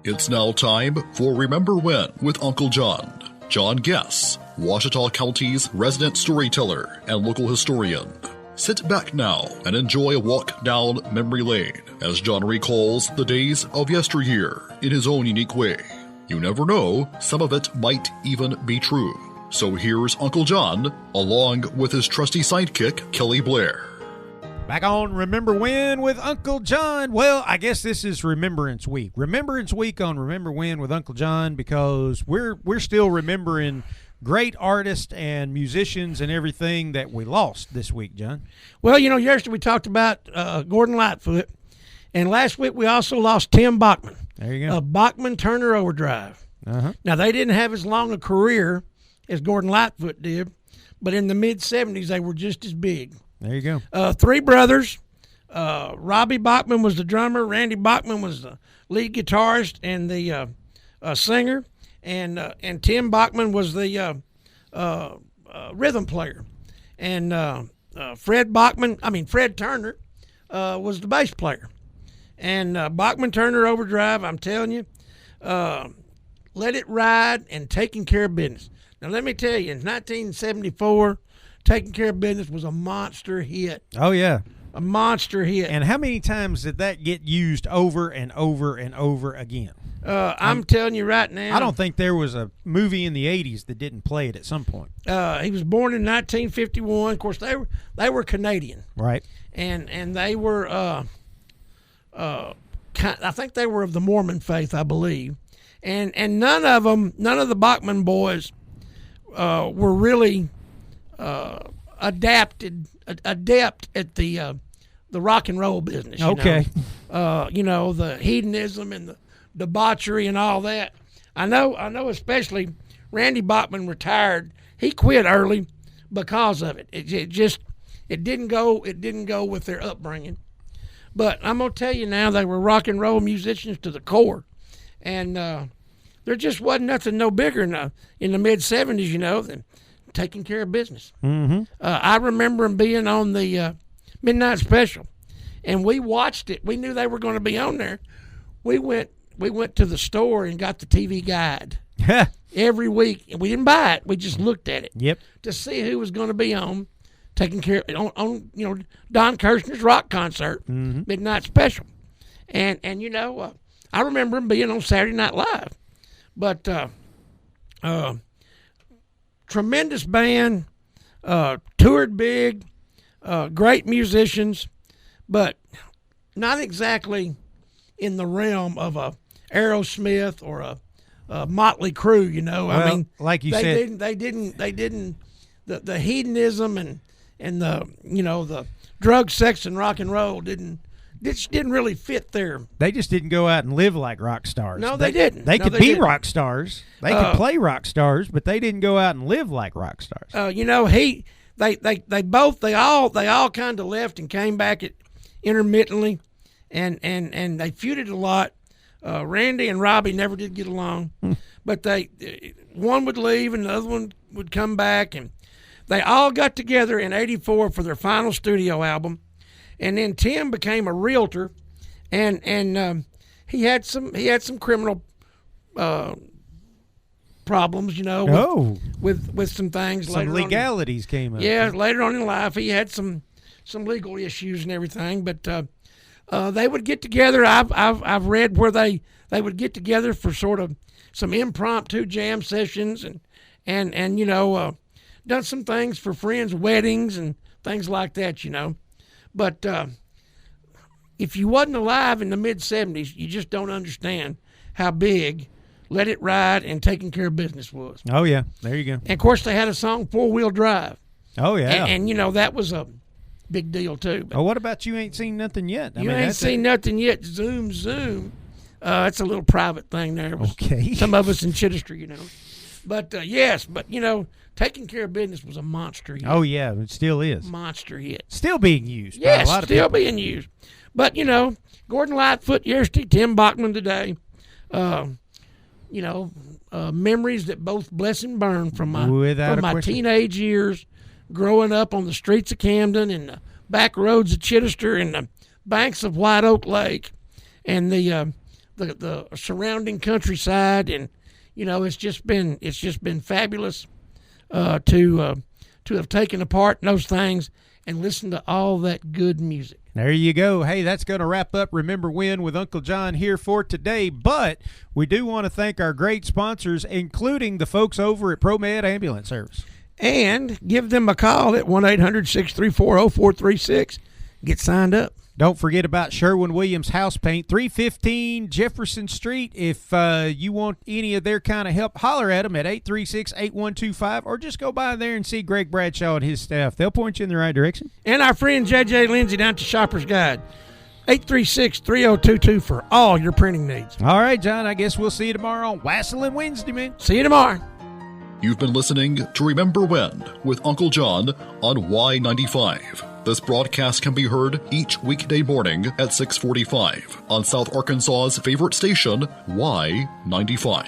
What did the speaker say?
It's now time for Remember When with Uncle John. John Guess, Ouachita County's resident storyteller and local historian. Sit back now and enjoy a walk down memory lane as John recalls the days of yesteryear in his own unique way. You never know, some of it might even be true. So here's Uncle John, along with his trusty sidekick, Kelly Blair. Back on Remember When with Uncle John. Well, I guess this is Remembrance Week. Remembrance Week on Remember When with Uncle John, because we're still remembering great artists and musicians and everything that we lost this week, John. Well, you know, yesterday we talked about Gordon Lightfoot, and last week we also lost Tim Bachman. There you go. Bachman Turner Overdrive. Uh-huh. Now, they didn't have as long a career as Gordon Lightfoot did, but in the mid-'70s they were just as big. There you go. Three brothers. Robbie Bachman was the drummer. Randy Bachman was the lead guitarist and the singer. And Tim Bachman was the rhythm player. And Fred Turner was the bass player. And Bachman Turner Overdrive, I'm telling you, Let It Ride and Taking Care of Business. Now, let me tell you, in 1974, Taking Care of Business was a monster hit. Oh, yeah. A monster hit. And how many times did that get used over and over and over again? I'm telling you right now. I don't think there was a movie in the 80s that didn't play it at some point. He was born in 1951. Of course, they were Canadian. Right. And they were, I think they were of the Mormon faith, I believe. And none of the Bachman boys were really adept at the rock and roll business. Okay. You know, the hedonism and the debauchery and all that. I know especially Randy Bachman retired. He quit early because of it. It didn't go with their upbringing. But I'm gonna tell you now, they were rock and roll musicians to the core, and there just wasn't nothing no bigger in the mid-'70s, you know, than Taking Care of Business. Mm-hmm. I remember them being on the Midnight Special, and we watched it. We knew they were going to be on there. We went to the store and got the TV guide every week. We didn't buy it. We just looked at it. Yep. To see who was going to be on Taking Care on you know, Don Kirshner's rock concert, mm-hmm. Midnight Special, and you know, I remember them being on Saturday Night Live, but tremendous band, toured big, great musicians, but not exactly in the realm of a Aerosmith or a Motley Crue. You know, well, I mean, like you said, they didn't the hedonism and the, you know, the drug, sex, and rock and roll didn't really fit there. They just didn't go out and live like rock stars. No, they didn't. They could be didn't. rock stars. They could play rock stars, but they didn't go out and live like rock stars. You know, they all kind of left and came back intermittently, and they feuded a lot. Randy and Robbie never did get along, but one would leave and the other one would come back, and they all got together in '84 for their final studio album. And then Tim became a realtor, and he had some criminal problems, you know, with some things. Some legalities came up. Yeah, later on in life, he had some legal issues and everything. But they would get together. I've read where they would get together for sort of some impromptu jam sessions and you know, done some things for friends' weddings and things like that, you know. But if you wasn't alive in the mid-'70s, you just don't understand how big Let It Ride and Taking Care of Business was. Oh, yeah. There you go. And, of course, they had a song, Four Wheel Drive. Oh, yeah. And you know, that was a big deal, too. Oh, what about You Ain't Seen Nothing Yet? You Ain't Seen Nothing Yet, Zoom, Zoom. It's a little private thing there. Okay. Some of us in Chittister, you know. But, yes, but, you know, Taking Care of Business was a monster hit. Oh, yeah, it still is. Monster hit. Still being used. Yes, by a lot of still people. being used. But, you know, Gordon Lightfoot yesterday, Tim Bachman today. You know, memories that both bless and burn from my teenage years, growing up on the streets of Camden and the back roads of Chittister and the banks of White Oak Lake, and the the surrounding countryside, and it's just been fabulous to have taken apart those things and listened to all that good music. There you go. Hey, that's going to wrap up Remember When with Uncle John here for today. But we do want to thank our great sponsors, including the folks over at ProMed Ambulance Service. And give them a call at 1-800-634-0436. Get signed up. Don't forget about Sherwin-Williams House Paint, 315 Jefferson Street. If you want any of their kind of help, holler at them at 836-8125, or just go by there and see Greg Bradshaw and his staff. They'll point you in the right direction. And our friend J.J. Lindsay down to Shopper's Guide, 836-3022 for all your printing needs. All right, John, I guess we'll see you tomorrow on Wassailing Wednesday, man. See you tomorrow. You've been listening to Remember When with Uncle John on Y95. This broadcast can be heard each weekday morning at 6:45 on South Arkansas's favorite station, Y95.